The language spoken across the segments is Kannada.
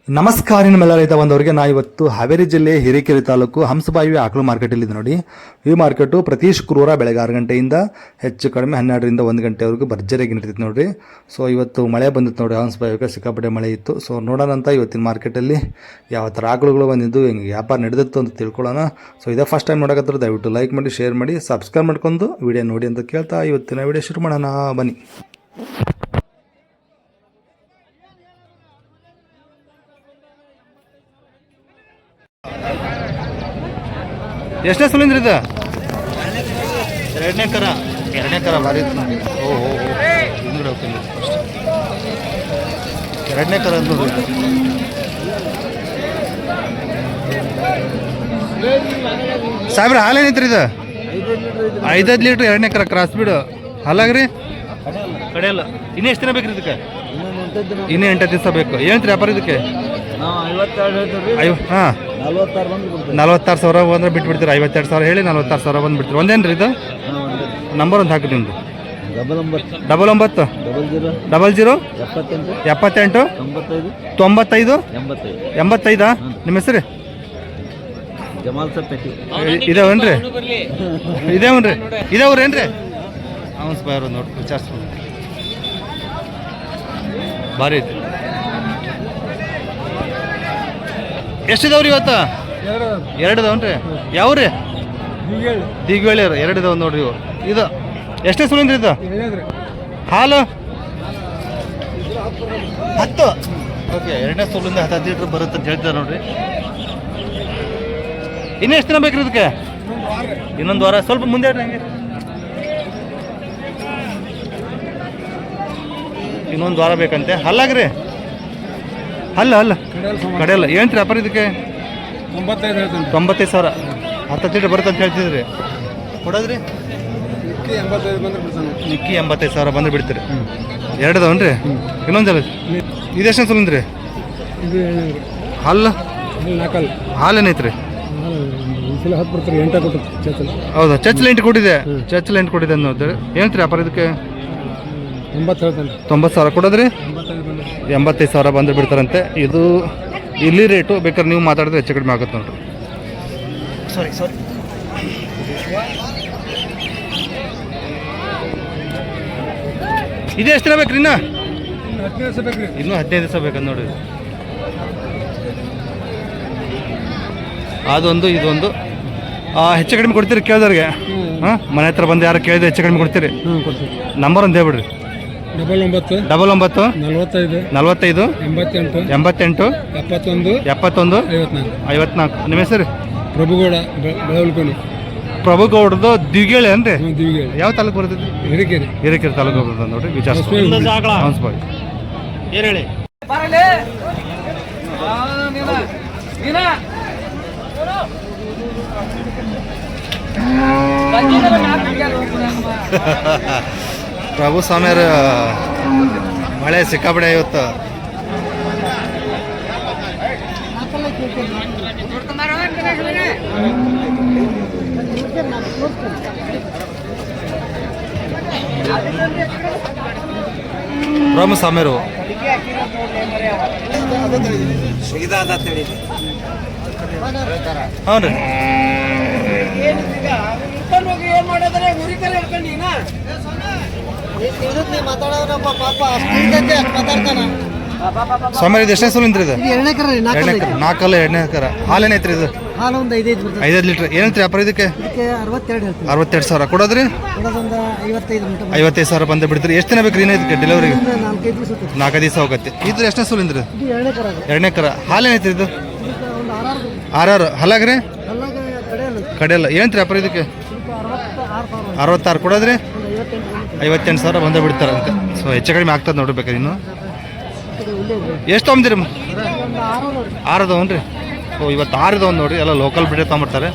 ನಮಸ್ಕಾರ ನಿಮ್ಮೆಲ್ಲ ರೈತ ಬಂದವರಿಗೆ ನಾ ಇವತ್ತು ಹಾವೇರಿ ಜಿಲ್ಲೆ ಹಿರೇಕೆರೆ ತಾಲೂಕು ಹಂಸಬಾವಿ ಆಕಳು ಮಾರ್ಕೆಟಲ್ಲಿ ಇದೆ ನೋಡಿ. ಈ ಮಾರ್ಕೆಟು ಪ್ರತಿ ಶುಕ್ರವಾರ ಬೆಳಗ್ಗೆ 6 ಗಂಟೆಯಿಂದ ಹೆಚ್ಚು ಕಡಿಮೆ 12ರಿಂದ 1 ಗಂಟೆವರೆಗೂ ಭರ್ಜರಿಯಾಗಿ ನಡೀತೈತೆ ನೋಡ್ರಿ. ಸೊ ಇವತ್ತು ಮಳೆ ಬಂದಿತ್ತು ನೋಡಿ, ಹಂಸಬಾವಿಗೆ ಸಿಕ್ಕಾಪಟ್ಟೆ ಮಳೆ ಇತ್ತು. ಸೊ ನೋಡೋಣ ಅಂತ ಇವತ್ತಿನ ಮಾರ್ಕೆಟಲ್ಲಿ ಯಾವ ಥರ ಆಕಳುಗಳು ಬಂದಿದ್ದು, ಹೆಂಗೆ ವ್ಯಾಪಾರ ನಡೆದಿತ್ತು ಅಂತ ತಿಳ್ಕೊಳ್ಳೋಣ. ಸೊ ಇದೇ ಫಸ್ಟ್ ಟೈಮ್ ನೋಡೋಕತ್ರ ದಯವಿಟ್ಟು ಲೈಕ್ ಮಾಡಿ, ಶೇರ್ ಮಾಡಿ, ಸಬ್ಸ್ಕ್ರೈಬ್ ಮಾಡ್ಕೊಂಡು ವಿಡಿಯೋ ನೋಡಿ ಅಂತ ಕೇಳ್ತಾ ಇವತ್ತಿನ ವಿಡಿಯೋ ಶುರು ಮಾಡೋಣ ಬನ್ನಿ. ಎಷ್ಟೇ ಸುಲಿಂದ್ರಿ ಇದು? ಎರಡನೇ ಕರ ಭಾರಿ ಇತ್ತು ನೋಡಿ. ಓಹೋ ಹಿಂದ್ಗಡೆ ಹೋಗ್ತೀನಿ ಫಸ್ಟ್. ಎರಡನೇ ಕರ ಅಂತ ನೋಡಿ. ಸಾಹೇಬ್ರ ಹಾಲೇನೈತ್ರಿ ಇದು? 5 ಲೀಟ್ರ್ ಎರಡನೇ ಕರ ಕ್ರಾಸ್ ಬಿಡು ಹಾಲಾಗ್ರಿ ಕಡೆಯಲ್ಲ. ಇನ್ನೂ ಎಷ್ಟು ದಿನ ಬೇಕ್ರಿ ಇದಕ್ಕೆ? ಇನ್ನೂ 8 ದಿವಸ ಬೇಕು. ಏನಂತ್ರಿ ವ್ಯಾಪಾರ ಇದಕ್ಕೆ? ಹಾಂ 46,000 ಬಂದ್ರೆ ಬಿಟ್ಬಿಡ್ತೀರಿ. 52,000 ಹೇಳಿ 46,000 ಬಂದು ಬಿಡ್ತೀರಿ. ಒಂದೇನ್ರಿ ಇದು? ನಂಬರ್ ಒಂದು ಹಾಕಿ ನಿಮ್ಮದು. 99 00 78 95 85. ನಿಮ್ಮ ಹೆಸರು ಇದಾವನ್ರಿ? ಇದಾವ್ರೇನ್ರಿ? ಅವನ್ ಸ್ಪೈರ್ ನೋಡಿ ವಿಚಾರಿಸ್ಬೋದು. ಭಾರಿ ಐತಿ. ಎಷ್ಟಿದಾವ್ರಿ ಇವತ್ತು? 2 ಅದಾವನ್ರಿ. ಯಾವ್ರಿ? ದಿಗ್ವೇಳಿಯರು 2 ಇದಾವ ನೋಡ್ರಿ ಇವು. ಇದು ಎಷ್ಟೇ ಸುಲಿಂದ್ರಿ ಇದು? ಹಾಲು 10. ಓಕೆ, 2ನೇ ಸುಲಿಂದ 10 ಲೀಟ್ರ್ ಬರುತ್ತೆ ಅಂತ ಹೇಳ್ತಾರೆ ನೋಡ್ರಿ. ಇನ್ನೂ ಎಷ್ಟು ದಿನ ಬೇಕ್ರಿ ಇದಕ್ಕೆ? ಇನ್ನೊಂದು ವಾರ. ಸ್ವಲ್ಪ ಮುಂದೆ ಹಂಗೆ ಇನ್ನೊಂದು ವಾರ ಬೇಕಂತೆ. ಹಲ್ಲಾಗ್ರಿ ಹಲ್ಲ ಕಡೆಯಲ್ಲ. ಏನಂತ್ರಿ ವ್ಯಾಪಾರ ಇದಕ್ಕೆ? 95,000. 10 ಲೀಟ್ರ್ ಬರುತ್ತೆ ಅಂತ ಹೇಳ್ತಿದ್ರಿ. ಕೊಡೋದ್ರಿ ನಿಕ್ಕಿ 85,000 ಬಂದು ಬಿಡ್ತೀರಿ. 2 ಅದಾವನ್ರಿ? ಇನ್ನೊಂದು ಇದೆಷ್ಟು ಸುಲಿಂದ್ರಿ? ಹಾಲೇನೈತ್ರಿ? ಹೌದಾ, ಚಚ್ಚಲ 8 ಕೊಟ್ಟಿದೆ. ಚಚ್ಚಲ 8 ಕೊಟ್ಟಿದೆ ಅನ್ನೋದು. ಏನಂತ್ರಿ ವ್ಯಾಪಾರ ಇದಕ್ಕೆ? 90,000 ಕೊಡೋದ್ರಿ? 85,000 ಬಂದು ಬಿಡ್ತಾರಂತೆ. ಇದು ಇಲ್ಲಿ ರೇಟು. ಬೇಕಾದ್ರೆ ನೀವು ಮಾತಾಡಿದ್ರೆ ಹೆಚ್ಚು ಕಡಿಮೆ ಆಗುತ್ತೆ ನೋಡ್ರಿ. ಸಾರಿ ಇದು ಎಷ್ಟು ದಿನ ಬೇಕ್ರಿ? ಇನ್ನೂ 15 ದಿವಸ ಬೇಕಂತ ನೋಡ್ರಿ. ಅದೊಂದು ಇದೊಂದು ಹೆಚ್ಚು ಕಡಿಮೆ ಕೊಡ್ತೀರಿ ಕೇಳಿದವ್ರಿಗೆ? ಹಾಂ, ಮನೆ ಹತ್ರ ಬಂದು ಯಾರು ಕೇಳಿದ್ರೆ ಹೆಚ್ಚು ಕಡಿಮೆ ಕೊಡ್ತೀರಿ? ನಂಬರ್ ಒಂದು ಹೇಳ್ಬಿಡ್ರಿ. 99 45 88 71 54. ನಿಮ್ಮ ಹೆಸರು? ಪ್ರಭುಗೌಡದು ದಿವ್ಗೇಳಿ ಅಂದ್ರೆ ಯಾವ ತಾಲೂಕು ಬರ್ತೈತಿ? ಹಿರೇಕೆರೆ ತಾಲೂಕು ಬರ್ತದೆ ನೋಡ್ರಿ. ವಿಚಾರಿಸ್ಬೋದು. ಹೇಳಿ ಪ್ರಭು ಸ್ವಾಮಿಯರ ಮಳೆ ಸಿಕ್ಕಾಪಡೆ ಇವತ್ತು. ಪ್ರಭು ಸ್ವಾಮಿಯರು ಹೌದು ರೀ. ಸ್ವಾಮಿ ಇದು ಎಷ್ಟನೇ ಸುಲಿಂದ್ರಿ ಇದು? 4 ಎರಡನೇ ಕರ. ಹಾಲೇನೈತ್ರಿ ಇದು? 5 ಲೀಟ್ರ್. ಏನಂತ್ರಿ ವ್ಯಾಪಾರ ಇದಕ್ಕೆ? 62,000 ಕೊಡೋದ್ರಿ? 55,000 ಬಂದು ಬಿಡ್ತೀರಿ. ಎಷ್ಟು ದಿನ ಬೇಕ್ರಿ ಇದಕ್ಕೆ ಡೆಲಿವರಿಗೆ? 4 ದಿವಸ ಹೋಗತ್ತೆ. ಇದ್ರ ಎಷ್ಟನೇ ಸುಲಿಂದ್ರಿ? 2ನೇ ಕರ. ಹಾಲೇನೈತ್ರಿ ಇದು? 6 ಹಲ್ಲಾಗ್ರಿ ಕಡೆಯಲ್ಲ. ಏನಂತ್ರಿ ವ್ಯಾಪಾರ ಇದಕ್ಕೆ? 66 ಕೊಡೋದ್ರಿ? 58,000 ಬಂದು ಬಿಡ್ತಾರಂತೆ. ಸೊ ಹೆಚ್ಚು ಕಡಿಮೆ ಆಗ್ತದೆ ನೋಡ್ರಿ. ಬೇಕಾದ್ರೆ ಇನ್ನು ಎಷ್ಟು ತೊಗೊಂದಿರಿ? 6 ಅದಾವನ್ರಿ. ಸೊ ಇವತ್ತು 6 ಇದಾವ ನೋಡ್ರಿ. ಎಲ್ಲ ಲೋಕಲ್ ಬಿಡೇ ತೊಗೊಂಬಿಡ್ತಾರೆ.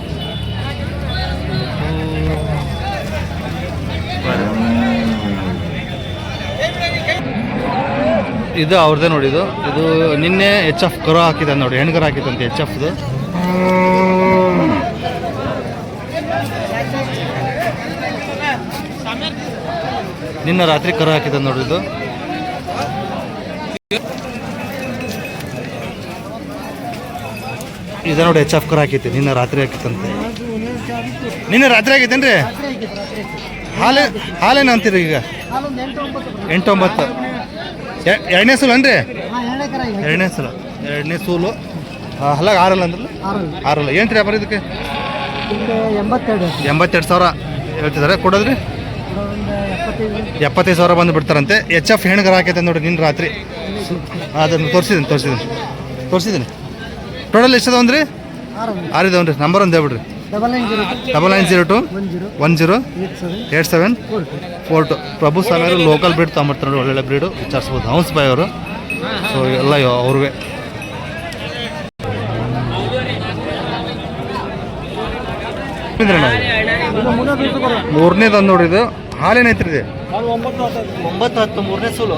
ಇದು ಅವ್ರದ್ದೇ ನೋಡಿ. ಇದು ನಿನ್ನೆ HF ಕರು ಹಾಕಿದೆ ನೋಡಿ. ಹೆಣ್ಗರು ಹಾಕಿದಂತೆ HFದು. ನಿನ್ನೆ ರಾತ್ರಿ ಕರು ಹಾಕಿದೆ ನೋಡ್ರಿ. ಇದು ಇದು ನೋಡಿ ಎಚ್ ಎಫ್ ಕರ ಹಾಕೈತಿ ನಿನ್ನೆ ರಾತ್ರಿ ಹಾಕಿತ್ತಂತೆ. ನಿನ್ನೆ ರಾತ್ರಿ ಆಗೈತೇನು ರೀ? ಹಾಲೇನು ಅಂತೀರಿ ಈಗ? 8-9 ಎರಡನೇ ಸೂಲು ಅನ್ರಿ? ಎರಡನೇ ಸೂಲು ಹಲ್ಲಾಗ 6 ಅಂದ್ರಲ್ಲ? 6 ಏನು ರೀ ವ್ಯಾಪಾರ ಇದಕ್ಕೆ? 82,000 ಹೇಳ್ತಿದ್ದಾರೆ. ಕೊಡೋದ್ರಿ 75,000 ಬಂದು ಬಿಡ್ತಾರಂತೆ. ಎಚ್ ಎಫ್ ಹೆಣ್ಗರ ಹಾಕೈತೆ ನೋಡಿ ನಿನ್ನ ರಾತ್ರಿ. ಅದನ್ನು ತೋರಿಸಿದ್ದೀನಿ. ಟೋಟಲ್ ಎಷ್ಟದ ಅಂದ್ರಿ? 6 ಇದಾವನ್ರಿ. ನಂಬರ್ ಒಂದು ಹೇಳ್ಬಿಡ್ರಿ. 9902 108742. ಪ್ರಭು ಸ್ವಾಮಿ ಅವರು ಲೋಕಲ್ ಬ್ರೀಡ್ ತೊಗೊಂಬರ್ತಾರೆ ನೋಡಿ, ಒಳ್ಳೊಳ್ಳೆ ಬ್ರೀಡು ವಿಚಾರಿಸ್ಬೋದು. ಹೌಸ್ ಬಾಯ್ ಅವರು. ಸೊ ಎಲ್ಲ ಅವ್ರಿಗೆ ಮೂರನೇದು ನೋಡಿ. ಇದು ಹಾಲೇನೈತ್ರಿ? ಇದು 9-10 ಮೂರನೇ ಸೂಲು.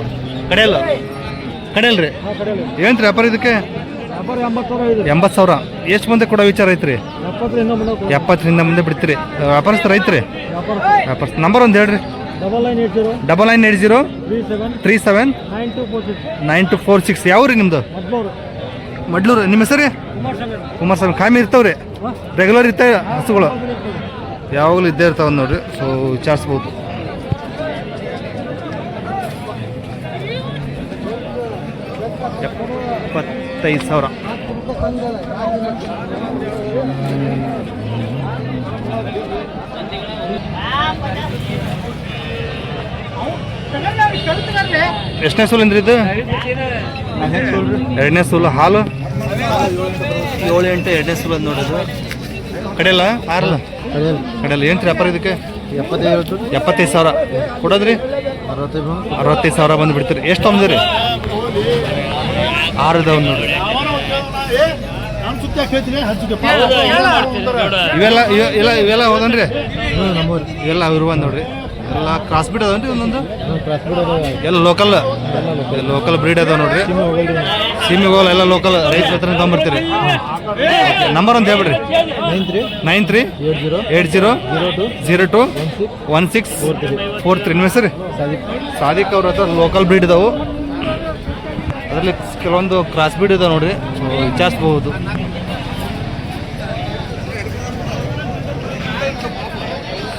ಕಡೆಯಲ್ರಿ ಏನು ರೀ ವ್ಯಾಪಾರ ಇದಕ್ಕೆ? 80,000. ಎಷ್ಟು ಮಂದಿ ಕೊಡೋ ವಿಚಾರ ಐತ್ರಿ? 70ರಿಂದ ಮುಂದೆ ಬಿಡ್ತೀರಿ. ವ್ಯಾಪಾರಸ್ಥರು ಐತ್ರಿ? ವ್ಯಾಪಾರಸ್ಥ ನಂಬರ್ ಒಂದು ಹೇಳ್ರಿ. 9980379246. ಯಾವ ರೀ ನಿಮ್ಮದು? ಮಡ್ಲೂರು. ನಿಮ್ಮ ಹೆಸರು? ಕುಮಾರಸ್ವಾಮಿ. ಕಾಮಿ ಇರ್ತಾವ್ರಿ? ರೆಗ್ಯುಲರ್ ಇರ್ತಾವೆ ಹಸುಗಳು? ಯಾವಾಗಲೂ ಇದ್ದೇ ಇರ್ತಾವೆ ನೋಡ್ರಿ. ಸೊ ವಿಚಾರಿಸ್ಬೋದು. $75,000. ಎಷ್ಟನೇ ಸೂಲು ಅಂದ್ರಿ ಇದು? ಎರಡನೇ ಸೂಲು. ಹಾಲು 7-8 ಎರಡನೇ ಸೂಲು ಅಂದ್ ನೋಡೋದು. ಕಡೆಯಲ್ಲ? 6 ಕಡೆಯಲ್ಲ. ಏನು ರೀ ವ್ಯಾಪಾರ ಇದಕ್ಕೆ? 75,000. ಕೊಡೋದ್ರಿ? 65,000 ಬಂದು ಬಿಡ್ತೀರಿ. ಎಷ್ಟು ತೊಗೊಂಡ್ರಿ? 6 ಇದಾವೆ ನೋಡ್ರಿ. ಇವೆಲ್ಲ ಹೋದನ್ರಿ? ಇವೆಲ್ಲ ಇರುವ ನೋಡ್ರಿ. ಎಲ್ಲ ಕ್ರಾಸ್ ಬ್ರೀಡ್ ಅದಾವನ್ರಿ? ಒಂದೊಂದು ಎಲ್ಲ ಲೋಕಲ್ ಬ್ರೀಡ್ ಅದಾವ ನೋಡ್ರಿ. ಸೀಮೆಗೋಲ್ ಎಲ್ಲ ಲೋಕಲ್ ರೈತರ ಹತ್ರ ತೊಗೊಂಬರ್ತೀರಿ. ನಂಬರ್ ಅಂತ ಹೇಳ್ಬಿಡ್ರಿ. 9380021643. ನಿಮ್ಮ ಹೆಸರು? ಸಾದಿಕ್ ಅವ್ರ ಹತ್ರ ಲೋಕಲ್ ಬ್ರೀಡ್ ಇದಾವೆ. ಅದರಲ್ಲಿ ಕೆಲವೊಂದು ಕ್ರಾಸ್ ಬ್ರೀಡ್ ಇದಾವೆ ನೋಡ್ರಿ. ವಿಚಾರಿಸ್ಬಹುದು.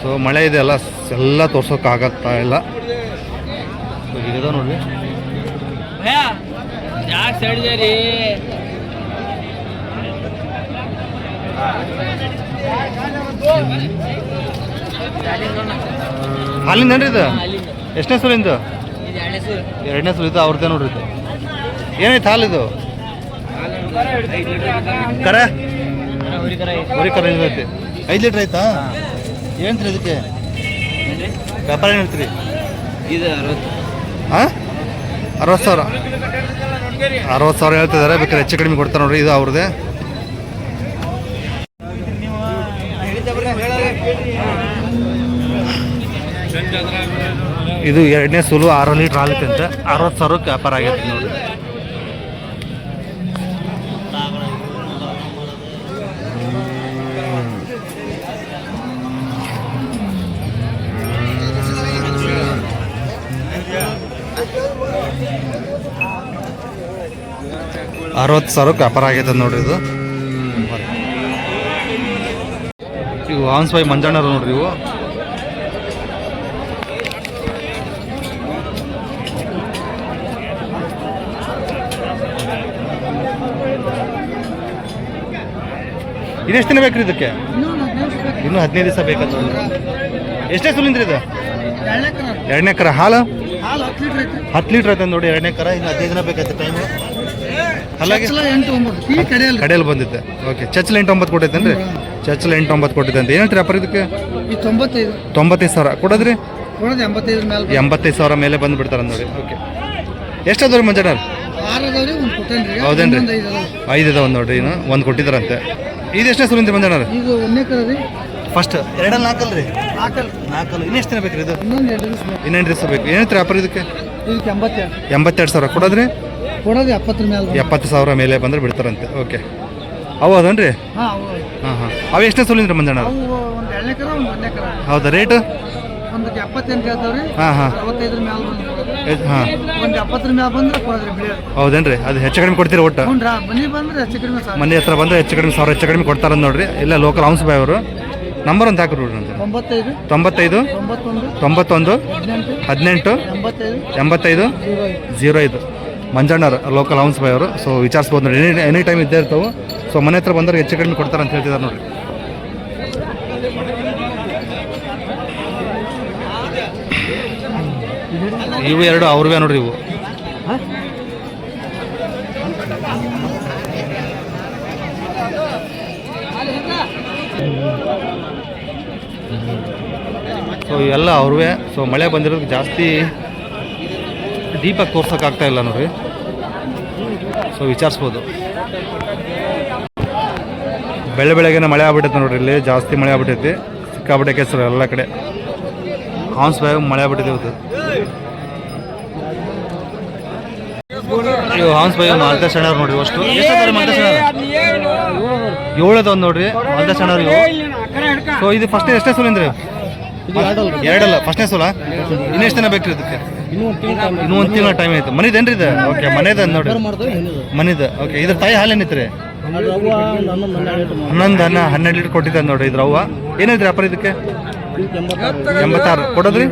ಸೊ ಮಳೆ ಇದೆ ಅಲ್ಲ, ಎಲ್ಲ ತೋರ್ಸೋಕ್ಕಾಗತ್ತಾ ಇಲ್ಲ. ಇದಾವೆ ನೋಡ್ರಿ. ಹಾಲಿಂದ ಏನ್ರಿ ಇದು? ಎಷ್ಟನೇ ಸೂಲಿಂದು? ಎರಡನೇ ಸೂಲು. ಇದು ಅವ್ರದ್ದೇ ನೋಡ್ರಿ. ಇದು ಏನೈತೆ ಹಾಲಿದು? ಕರ ಉರಿ ಕರ ಐತಿ. 5 ಲೀಟ್ರ್ ಆಯ್ತಾ? ಏನು ರೀ ಇದಕ್ಕೆ ವ್ಯಾಪಾರ ಏನು ಹೇಳ್ತೀರಿ? ಇದು 60,000 ಹೇಳ್ತಿದ್ದಾರೆ. ಬೇಕಾದ್ರೆ ಹೆಚ್ಚು ಕಡಿಮೆ ಕೊಡ್ತಾರೆ ನೋಡ್ರಿ. ಇದು ಅವ್ರದ್ದೇ. ಇದು ಎರಡನೇ ಸೂಲು. 6 ಲೀಟ್ರ್ ಹಾಲುತ್ತೆ ಅಂತ. 60,000 ವ್ಯಾಪಾರ ಆಗೈತೆ ನೋಡಿ. $60,000 ವ್ಯಾಪಾರ ಆಗೈತೆ ನೋಡ್ರಿ. ಇದು ಇವು ಹಂಸ ಬಾಯಿ ಮಂಜಣ್ಣರು ನೋಡ್ರಿ. ಇವು ಇನ್ನೆಷ್ಟು ದಿನ ಬೇಕ್ರಿ ಇದಕ್ಕೆ? ಇನ್ನೂ 15 ದಿವಸ ಬೇಕಂತ. ಎಷ್ಟೇ ಸೂಲಿಂದ್ರಿ ಇದು? ಎರಡನೇ ಕರ. ಹಾಲು 10 ಲೀಟ್ರ್ ಐತೆ ನೋಡಿ. ಎರಡನೇ ಕರ. ಇನ್ನು 15 ದಿನ ಬೇಕಾಯ್ತು ಟೈಮು. ಹಾಗಾಗಿ ಕಡೆಯಲ್ಲಿ ಬಂದಿದ್ದೆ. ಓಕೆ. ಚಚ್ಚಲ 8-9 ಕೊಟ್ಟೈತೇನ್ರಿ? ಚಚ್ಚಲ 8-9 ಕೊಟ್ಟಿದ್ದಂತೆ. ಏನಂತ ವ್ಯಾಪಾರ ಇದಕ್ಕೆ? 95,000 ಕೊಡೋದ್ರಿ? 85,000 ಮೇಲೆ ಬಂದು ಬಿಡ್ತಾರೆ ನೋಡಿ. ಓಕೆ. ಎಷ್ಟಾದವ್ರಿ ಮಂಜಣ್ಣರು? ಹೌದೇನ್ರಿ? 5 ಇದಾವೆ ನೋಡ್ರಿ. ಇನ್ನು 1 ಕೊಟ್ಟಿದ್ದಾರಂತೆ. ಇದು ಎಷ್ಟನೇ ಸೂಲಿಂದ್ರಿ ಮಂಜಣ್ಣರು? ಫಸ್ಟ್ 2 4 ಇನ್ನೆಷ್ಟು ದಿನ ಬೇಕ್ರಿ ಇದು? ಇನ್ನೆಂಟು ದಿವಸ ಬೇಕು. ಏನಂತ ವ್ಯಾಪಾರ ಇದಕ್ಕೆ? 82,000 ಕೊಡೋದ್ರಿ? 70,000 ಮೇಲೆ ಬಂದ್ರೆ ಬಿಡ್ತಾರಂತೆ. ಓಕೆ. ಅವು ಅದನ್ರಿ? ಹಾಂ. ಅವು ಎಷ್ಟನೇ ಸೂಲಿಂದ್ರಿ ಮಂಜಣ್ಣ? ಹೌದಾ? ರೇಟು ಒಂದಕ್ಕೆ 78 ಹೇಳ್ತಾವ್ರಿ. ಹಾಂ ಹಾಂ 65 ಮ್ಯಾಲ ಬಂದ್ರೆ ಹಾಂ ಒಂದು 70 ಮ್ಯಾಲ ಬಂದ್ರೆ ಕೊಡೋದ್ರಿ ಬಿಳಿ. ಹೌದೇನ್ರಿ? ಅದು ಹೆಚ್ಚು ಕಡಿಮೆ ಕೊಡ್ತೀರಿ ಒಟ್ಟು? ಹ್ಞೂ ಮನೆ ಬಂದ್ರೆ ಹೆಚ್ಚು ಕಡಿಮೆ ಸಾಕು. ಮನೆ ಹತ್ರ ಬಂದರೆ ಹೆಚ್ಚು ಕಡಿಮೆ 1000 ಹೆಚ್ಚು ಕಡಿಮೆ ಕೊಡ್ತಾರಂತ ನೋಡ್ರಿ. ಇಲ್ಲ ಲೋಕಲ್ ಹೌನ್ಸ್ ಬಾಯ್ ಅವರು. ನಂಬರ್ ಅಂತ ಹಾಕಿರಿ ನೋಡ್ರಿ. 95 91 18 85 05 ಮಂಜಣ್ಣರು ಲೋಕಲ್ ಹೌನ್ಸ್ ಬಾಯ್ ಅವರು. ಸೊ ವಿಚಾರಿಸ್ಬೋದು ನೋಡಿ, ಎನಿ ಟೈಮ್ ಇದ್ದೇ ಇರ್ತಾವೆ. ಸೊ ಮನೆ ಹತ್ರ ಬಂದರೆ ಹೆಚ್ಚು ಕಡಿಮೆ ಕೊಡ್ತಾರೆ ಅಂತ ಹೇಳ್ತಿದ್ದಾರೆ ನೋಡ್ರಿ. ಇವು ಎರಡು ಅವ್ರವೇ ನೋಡ್ರಿ ಇವು. ಸೊ ಇವೆಲ್ಲ ಅವ್ರವೇ. ಸೊ ಮಳೆ ಬಂದಿರೋದಕ್ಕೆ ಜಾಸ್ತಿ ಡೀಪಾಗಿ ತೋರ್ಸೋಕ್ಕಾಗ್ತಾ ಇಲ್ಲ ನೋಡ್ರಿ. ಸೊ ವಿಚಾರಿಸ್ಬೋದು. ಬೆಳಗ್ಗೆನೇ ಮಳೆ ಆಗ್ಬಿಟ್ಟೈತೆ ನೋಡ್ರಿ. ಇಲ್ಲಿ ಜಾಸ್ತಿ ಮಳೆ ಆಗ್ಬಿಟ್ಟೈತಿ, ಸಿಕ್ಕಾಬಿಟ್ಟೆ ಕೆಸರು ಎಲ್ಲ ಕಡೆ. ಹಾನ್ಸ್ ಬಾಯ್ ಮಳೆ ಆಗ್ಬಿಟ್ಟಿದೆ ಇವತ್ತು. ಇವು ಹಾನ್ಸ್ ಬಾಯ್ ಮಾಲ್ತಾ ಸಣ್ಣವ್ರು ನೋಡ್ರಿ. ಅಷ್ಟು ಮಾಲ್ತಾ ಸಣ್ಣ 7 ನೋಡ್ರಿ ಮಾಲ್ತಾ ಸಣ್ಣವ್ರು ಇವು. ಸೊ ಇದು ಫಸ್ಟ್ ಎಷ್ಟೇ ಸೂಲಿಂದ್ರಿ? 2 ಫಸ್ಟ್ನೇ ಸೂಲ. ಇನ್ನೆಷ್ಟು ದಿನ ಬೇಕ್ರಿ ಇದಕ್ಕೆ? ಇನ್ನೂ ಒಂದು ತಿಂಗಳ ಟೈಮ್ ಐತೆ. ಮನಿದೇನ್ರಿ ಇದು? ಓಕೆ, ಮನೆದ ನೋಡ್ರಿ, ಮನಿದ. ಓಕೆ, ಇದ್ರ ತಾಯಿ ಹಾಲೇನಿತ್ರಿ? 12 ಲೀಟರ್ ಕೊಟ್ಟಿದ್ದ ನೋಡ್ರಿ ಇದ್ರ ಅವ್ವ. ಏನೈತ್ರಿ ವ್ಯಾಪಾರ ಇದಕ್ಕೆ? 86 ಕೊಡೋದ್ರಿ?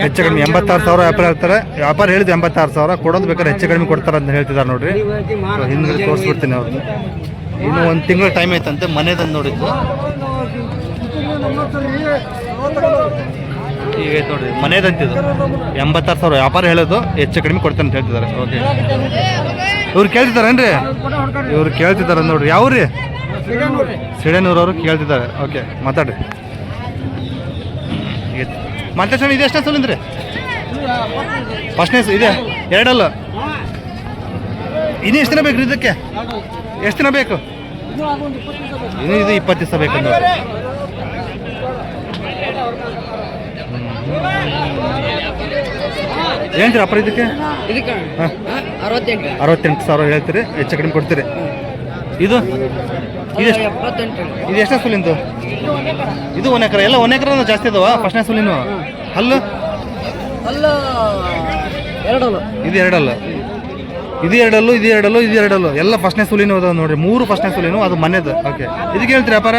ಹೆಚ್ಚು ಕಡಿಮೆ 86,000 ವ್ಯಾಪಾರ ಹೇಳ್ತಾರೆ. ವ್ಯಾಪಾರ ಹೇಳಿದ್ 86,000 ಕೊಡೋದು ಬೇಕಾದ್ರೆ ಹೆಚ್ಚು ಕಡಿಮೆ ಕೊಡ್ತಾರೆ ಅಂತ ಹೇಳ್ತಿದ್ದಾರೆ ನೋಡ್ರಿ. ಹಿಂದೆ ತೋರಿಸ್ಬಿಡ್ತೀನಿ ಅವ್ರದ್ದು. ಇನ್ನೂ ಒಂದು ತಿಂಗಳ ಟೈಮ್ ಐತಂತೆ. ಮನೆದಂದು ನೋಡಿದ್ದು ಈಗ ಐತೆ ನೋಡ್ರಿ, ಮನೆದಂತಿದ್ದು 86,000 ವ್ಯಾಪಾರ ಹೇಳೋದು. ಹೆಚ್ಚು ಕಡಿಮೆ ಕೊಡ್ತಾನೆ ಅಂತ ಹೇಳ್ತಿದ್ದಾರೆ. ಓಕೆ, ಇವ್ರು ಕೇಳ್ತಿದ್ದಾರೇನ್ರಿ? ಇವ್ರು ಕೇಳ್ತಿದ್ದಾರೆ ನೋಡ್ರಿ. ಯಾವ್ರಿ? ಸಿಡೇನೂರವರು ಕೇಳ್ತಿದ್ದಾರೆ. ಓಕೆ, ಮಾತಾಡ್ರಿ. ಮತ್ತೆ ಸರ್ ಇದು ಎಷ್ಟೇ ಸಲಿಂದ್ರಿ? ಫಸ್ಟ್ನೇ ಇದೆ 2 ಇನ್ನು ಎಷ್ಟು ದಿನ ಬೇಕು ಇದಕ್ಕೆ? ಎಷ್ಟು ದಿನ ಬೇಕು? ಇನ್ನು ಇದು 20 ದಿವಸ ಬೇಕಂದ್ರೆ. ಏನ್ರಿ ಅಪ್ಪ ಇದಕ್ಕೆ? 68,000 ಹೇಳ್ತೀರಿ, ಹೆಚ್ಚು ಕಡಿಮೆ ಕೊಡ್ತೀರಿ. ಇದು ಇದು ಎಷ್ಟನೇ ಸುಲಿಂದು? ಇದು 1 ಎಕರೆ. ಎಲ್ಲ 1 ಎಕರೆ ಜಾಸ್ತಿ ಅದಾವ. ಫಸ್ಟ್ನೇ ಸುಲಿನು ಹಲ್ಲು ಇದು 2 ಇದು 2 ಎಲ್ಲ ಫಸ್ಟ್ನೇ ಸುಲಿನು ಅದಾವ ನೋಡ್ರಿ. 3 ಫಸ್ಟ್ನೇ ಸುಲಿನು, ಅದು ಮನೆದು. ಓಕೆ, ಇದಕ್ಕೆ ಹೇಳ್ತೀರಿ ವ್ಯಾಪಾರ?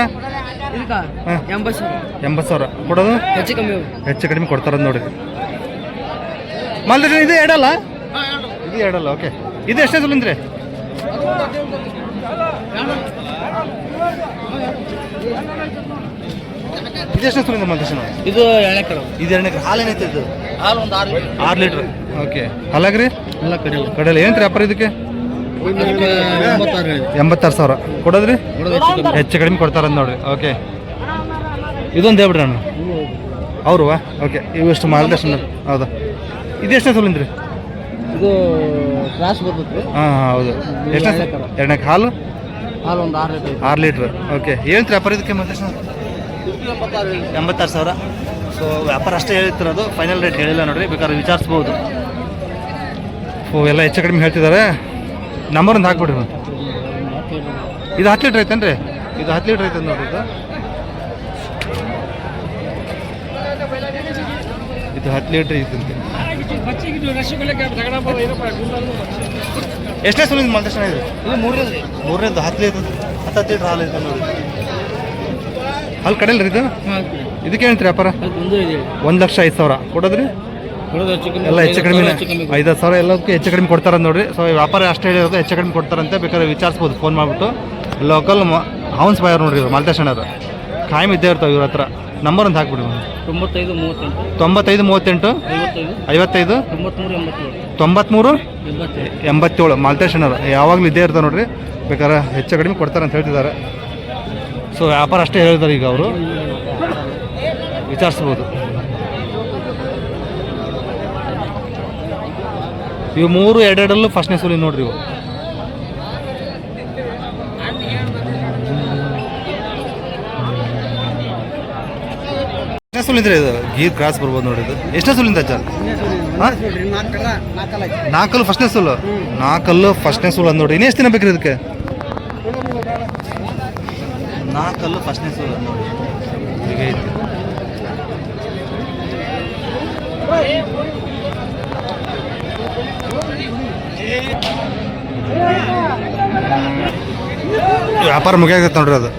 80,000 ಕೊಡೋದು. ಹೆಚ್ಚು ಕಡಿಮೆ ಕೊಡ್ತಾರ ನೋಡ್ರಿ. ಮಾಲ್ದೇಶ ಇದು 2 ಇದು 2. ಓಕೆ, ಇದು ಎಷ್ಟೇ ಸುಲಿಂದ್ರಿ? ಇದು ಎಷ್ಟೇ ಸುಲಿಂದ ಮಾಲ್ದೇಶ? ಇದು 2 ಎಕರೆ. ಇದು 2 ಎಕರೆ. ಹಾಲು ಏನೈತೆ ಇದು? ಹಾಲು ಒಂದು 6 ಲೀಟ್ರ್. ಓಕೆ, ಹಾಲಾಗ್ರಿ? ಕಡಲೆ ಏನ್ರಿ ವ್ಯಾಪಾರ ಇದಕ್ಕೆ? 86,000 ಕೊಡೋದ್ರಿ? ಹೆಚ್ಚು ಕಡಿಮೆ ಕೊಡ್ತಾರಂತ ನೋಡ್ರಿ. ಓಕೆ, ಇದೊಂದು ಹೇಳ್ಬಿಡ್ರಿ ನಾನು ಅವರು. ಓಕೆ, ಇವಿಷ್ಟು ಮಾಲ್ದೇಶ. ಹೌದಾ, ಇದು ಎಷ್ಟೇ ಸುಲಿಂದ್ರಿ? ಇದು ಕ್ರಾಸ್ ಬರ್ತದೆ. ಹಾಂ ಹೌದು. ಎಷ್ಟೇ? 2 ಎಕರೆ. ಹಾಲು ಒಂದು 6 ಲೀಟ್ರ್. ಓಕೆ, ಹೇಳ್ತೀರಿ ವ್ಯಾಪಾರ ಇದಕ್ಕೆ ಮಾಲ್ದೇಶ? 86,000. ಸೊ ವ್ಯಾಪಾರ ಅಷ್ಟೇ ಹೇಳ್ತಿರೋದು, ಫೈನಲ್ ರೇಟ್ ಹೇಳಿಲ್ಲ ನೋಡ್ರಿ. ಬೇಕಾದ್ರೆ ವಿಚಾರಿಸ್ಬೋದು. ಓ, ಎಲ್ಲ ಹೆಚ್ಚು ಕಡಿಮೆ ಹೇಳ್ತಿದ್ದಾರೆ. ನಂಬರ್ ಒಂದು ಹಾಕ್ಬಿಡ್ರಿ. ಇದು 10 ಲೀಟ್ರ್ ಐತೇನ್ರಿ? ಇದು 10 ಲೀಟ್ರ್ ಐತೆ ನೋಡ್ರಿ. ಇದು 10 ಲೀಟ್ರ್ ಐತಂತೆ. ಎಷ್ಟೇ ಸುಲಿಂದ ಮಾಲ್ದೇಶ ಇದು? 3ನೇದು 10 ಲೀಟ್ರ್ 10 ಲೀಟ್ರ್ ಹಾಲು ಐತೆ ನೋಡಿ. ಹಾಲು ಕಡೆಯಲ್ರಿ ಇದು? ಇದಕ್ಕೆ ಹೇಳ್ತೀರಿ ವ್ಯಾಪಾರ? 1,05,000 ಕೊಡೋದ್ರಿ? ಎಲ್ಲ ಹೆಚ್ಚು ಕಡಿಮೆ 5,000 ಎಲ್ಲದಕ್ಕೂ ಹೆಚ್ಚು ಕಡಿಮೆ ಕೊಡ್ತಾರೆ ನೋಡ್ರಿ. ಸೊ ವ್ಯಾಪಾರ ಅಷ್ಟೇ ಹೇಳಿರೋದು, ಹೆಚ್ಚು ಕಡಿಮೆ ಕೊಡ್ತಾರಂತೆ. ಬೇಕಾದ್ರೆ ವಿಚಾರಿಸ್ಬೋದು ಫೋನ್ ಮಾಡಿಬಿಟ್ಟು. ಲೋಕಲ್ ಹೌನ್ಸ್ ಬಾಯರ್ ನೋಡ್ರಿ ಇವ್ರು, ಮಾಲ್ದೇಶ ಅಣ್ಣರು. ಕಾಯಂ ಇದ್ದೇ ಇರ್ತಾವೆ ಇವ್ರ ಹತ್ರ. ನಂಬರ್ ಒಂದು ಹಾಕ್ಬಿಡಿ. 95 38 55 93 87 ಮಾಲ್ತೇಶ್ ಅಣ್ಣರು ಯಾವಾಗಲೂ ಇದ್ದೇ ಇರ್ತಾರೆ ನೋಡ್ರಿ. ಬೇಕಾದ್ರೆ ಹೆಚ್ಚು ಕಡಿಮೆ ಕೊಡ್ತಾರೆ ಅಂತ ಹೇಳ್ತಿದ್ದಾರೆ. ಸೊ ವ್ಯಾಪಾರ ಅಷ್ಟೇ ಹೇಳಿದ್ದಾರೆ. ಈಗ ಅವರು ವಿಚಾರಿಸ್ಬೋದು. ಇವು 3 2 ಫಸ್ಟ್ನೇ ಸುಲಿ ನೋಡ್ರಿ. ಇವು ಎಷ್ಟನೇ ಸುಲಿಂದ್ರಿ? ಇದು ಗೀರ್ ಕ್ರಾಸ್ ಬರ್ಬೋದು ನೋಡಿ. ಇದು ಎಷ್ಟನೇ ಸುಲಿಂದ ಅಜ್ಜ? 4 ಫಸ್ಟ್ನೇ ಸೂಲು. 4 ಫಸ್ಟ್ನೇ ಸೂಲ್ ಅಂದ್ ನೋಡಿ. ಇನ್ನೆಷ್ಟು ದಿನ ಬೇಕ್ರಿ ಇದಕ್ಕೆ? 4 ಫಸ್ಟ್ನೇ ಸೂಲ್ ಅಂದ್ ನೋಡಿ. ಈಗ ಐತಿ. ವ್ಯಾಪಾರ ಮುಗಿಯಾಗತ್ತೆ ನೋಡ್ರಿ ಅದು.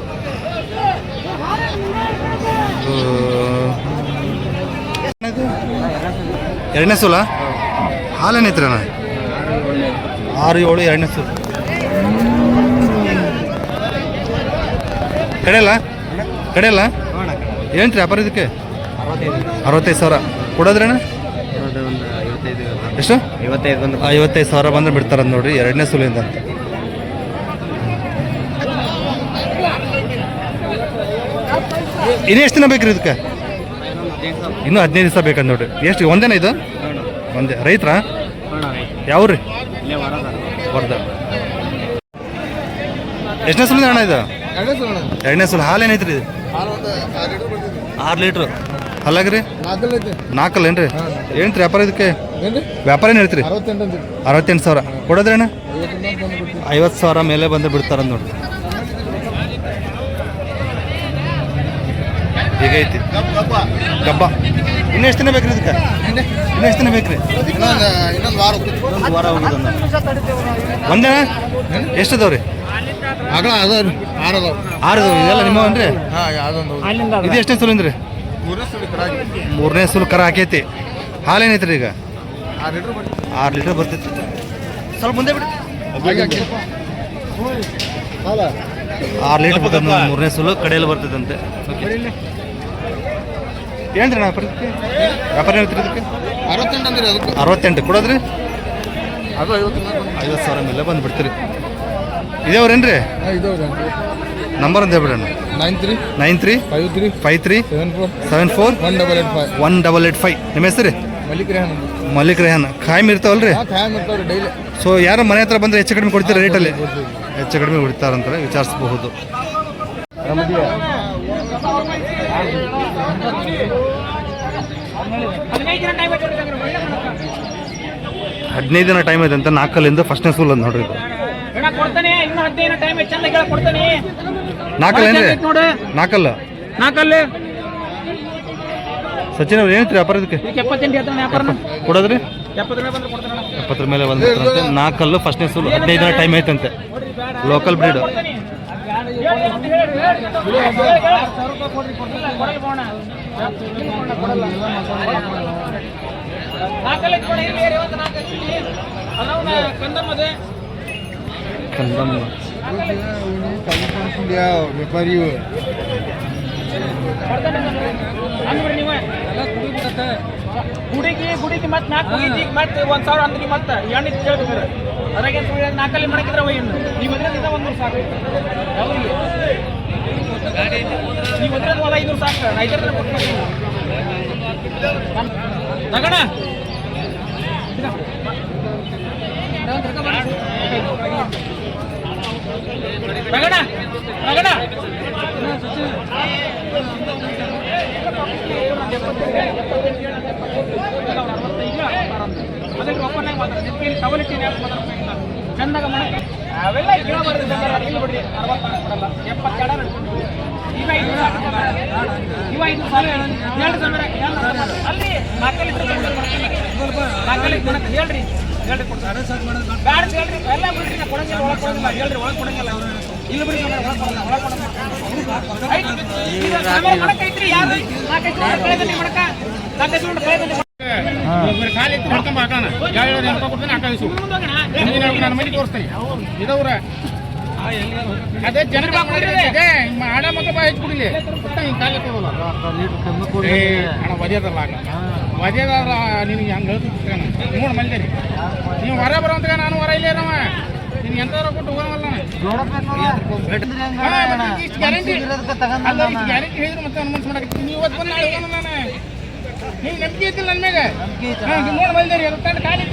ಎರಡನೇ ಸೂಲ ಹಾಲೇನೈತ್ರಿ ಅಣ್ಣ? 6, 7 ಎರಡನೇ ಸೂಲು. ಕಡೆಯಲ್ಲ ಏನ್ರಿ ವ್ಯಾಪಾರ ಇದಕ್ಕೆ? 65,000 ಕೊಡೋದ್ರಿ ಅಣ್ಣ? ಎಷ್ಟು? 55,000 ಬಂದ್ರೆ ಬಿಡ್ತಾರ ನೋಡ್ರಿ ಎರಡನೇ ಸೂಲಿಂದ. ಇನ್ನು ಎಷ್ಟು ದಿನ ಬೇಕ್ರಿ ಇದಕ್ಕೆ? ಇನ್ನೂ 15 ದಿವಸ ಬೇಕಂತ ನೋಡ್ರಿ. ಎಷ್ಟು ಒಂದೇನ ಇದು? ಒಂದೇ. ರೈತರ ಯಾವ್ರಿ? ವರ್ಧ. ಎಷ್ಟನೇ ಸೂಲಿಂದ ಅಣ್ಣ ಇದು? ಎರಡನೇ ಸೂಲು. ಹಾಲು ಏನೈತ್ರಿ ಇದು? 6 ಲೀಟ್ರ್. ಅಲ್ಲಾಗ್ರಿ 4 ಏನ್ರಿ? ಏನ್ರಿ ವ್ಯಾಪಾರ ಇದಕ್ಕೆ? ವ್ಯಾಪಾರ ಏನು ಹೇಳ್ತೀರಿ? 68,000 ಕೊಡೋದ್ರಿ ಅಣ್ಣ? 50,000 ಮೇಲೆ ಬಂದು ಬಿಡ್ತಾರ ನೋಡ್ರಿ. ಈಗ ಐತಿ ಗಬ್ಬ. ಇನ್ನೂ ಎಷ್ಟು ದಿನ ಬೇಕ್ರಿ ಇದಕ್ಕೆ? ಇನ್ನೂ ಎಷ್ಟು ದಿನ ಬೇಕ್ರಿ? ಇನ್ನೊಂದು ವಾರ ಹೋಗುದನ್ನ ಒಂದೇನ? ಎಷ್ಟು ಅದಾವ್ರಿ? 6 ಇದೆಲ್ಲ ನಿಮ್ಮವನ್ರಿ? ಇದು ಎಷ್ಟನೇ ಸೂಲು ಅಂದ್ರಿ? 3ನೇ ಸೂಲು ಕರ ಹಾಕೈತಿ. ಹಾಲೇನೈತ್ರಿ ಈಗ? 6 ಲೀಟ್ರ್ ಬರ್ತೈತಿ. ಸ್ವಲ್ಪ ಮುಂದೆ ಬಿಡಿ. 6 ಲೀಟ್ರ್ ಬರ್ತದೆ. 3ನೇ ಸೂಲು ಕಡೆಯಲ್ಲಿ ಬರ್ತದಂತೆ. ಏನ್ರಿ ನಾ ವ್ಯಾಪಾರ ಹೇಳ್ತೀರಿ ಇದಕ್ಕೆ? 68 ಕೊಡೋದ್ರಿ? 50,000 ಮೇಲೆ ಬಂದು ಬಿಡ್ತೀರಿ. ಇದೇವ್ರೇನ್ರಿ ನಂಬರ್ ಅಂತ ಹೇಳ್ಬಿಡೋಣ. 9353741885. ನಿಮ್ಮ ಹೆಸರು? ಮಲ್ಲಿಕ್ ರೆಹಾನ್. ಖಾಯಂ ಇರ್ತಾವಲ್ರಿ? ಸೊ ಯಾರು ಮನೆ ಹತ್ರ ಬಂದರೆ ಹೆಚ್ಚು ಕಡಿಮೆ ಕೊಡ್ತೀರಾ? ರೇಟಲ್ಲಿ ಹೆಚ್ಚು ಕಡಿಮೆ ಬಿಡ್ತಾರಂತಾರೆ, ವಿಚಾರಿಸಬಹುದು. 15 ದಿನ ಟೈಮ್ ಇದೆ ಅಂತ. 4 ಫಸ್ಟ್ನೇ ಸೂಲ್ ಅಂತ ನೋಡ್ರಿ ಇದು. 4 ಸಚಿನ್ ಅವ್ರು ಏನೈತ್ರಿ ವ್ಯಾಪಾರ ಇದಕ್ಕೆ? ಕೊಡೋದ್ರಿ? 70 ಮೇಲೆ ಬಂದ್ಬಿಡ್ತಾರಂತೆ. 4 ಫಸ್ಟ್ನೇ ಸೂಲು. 15 ದಿನ ಟೈಮ್ ಐತಂತೆ. Local bread. ವ್ಯಾಪಾರಿ ಗುಡಿಗೆ ಮತ್ತೆ 4 ಮತ್ತೆ 1,000 ಅಂದ್ರೆ ಮತ್ತೆ ಎಣ್ಣೆ ಕೇಳ್ಬೇಕು. ಅದ್ರಾಗೆ 4 ಮಾಡಕ್ಕಿದ್ರೆ ಒಯ್ಯನ್ನು ನೀವು ಅದ್ರಿಂದ 100 ಸಾಕು. ನೀವು ಅದ್ರಿಂದ 500 ಸಾಕು. 500 ತಗೋಣ. ಚಂದಾಗ ಅವೆಲ್ಲ ಕೇಳಬಾರ್ದು. ಬಿಡ್ರಿ 60 ಕೊಡಲ್ಲ. 72 ಈಗ 5 ಸಾವಿರ ಅಲ್ಲಿ 4 ಲೀಟ್ರ್ ಹೇಳ್ರಿ ಕೊಡ್ತಾರೆ. ಬ್ಯಾಡ ಹೇಳ್ರಿ ಎಲ್ಲ ಬಿಡ್ರಿ. ಕೊಡಂಗಿಲ್ಲ, ಒಳಗೆ ಕೊಡಂಗಿಲ್ಲ. ಹೇಳ್ರಿ ಒಳಗೆ ಕೊಡಂಗಿಲ್ಲ. ಇಲ್ಲಿ ಬಿಡಿ ಒಳಗೆ ಕೊಡಂಗಿಲ್ಲ. ಯಾರು 4 ಕಳೆದಲ್ಲಿ ಮಾಡಕ 4 ಕಳೆದಲ್ಲಿ ಖಾಲಿ ಮಾಡ್ಕೊಂಬ ಹಾಕೋಣ. 700 ರೂಪಾಯಿ ಕೊಡ್ತಾನೆ ಹಾಕಿಸು. ನಾನು ಮನೆ ತೋರಿಸ್ತೀನಿ ಇದವ್ರ. ಅದೇ ಜನರ ಆಡ ಮಕ್ಕಳ ಹೆಚ್ಚು ಕುಡಿಲಿ. ಹಿಂಗೆ ಖಾಲಿ ಕೊಡೋಲ್ಲ. ಹಣ ಒದೇದಲ್ಲ ಒದೇದಲ್ಲ. ನಿನಗೆ ಹಂಗೆ ಹೇಳ್ತೀನಿ ನೋಡಿ ಮಲ್ದೇರಿ. ನೀವು ಹೊರ ಬರೋಂತಾಗ ನಾನು ಹೊರ ಇಲ್ಲೇ ನಮ್ಮ ನಿನ್ಗೆ ಎಂಥವ್ರ ಕೊಟ್ಟು ಹೋಗಲ್ಲ. ಇಷ್ಟು ಗ್ಯಾರಂಟಿ ಹೇಳಿದ್ರು ಮತ್ತೆ ಅನುಮತಿ ಮಾಡಕ್ಕೆ ನೀವು ಇವತ್ತು ಬಂದು ನಾಳೆ ಹೋಗೋಣ. ನಾನು ನೀವು ನಂಬಿಕೆ ಇದ್ದಿಲ್ಲ ನನ್ನ ಮ್ಯಾಗ. ನೋಡಿ ಮಲ್ದೇರಿ ಖಾಲಿ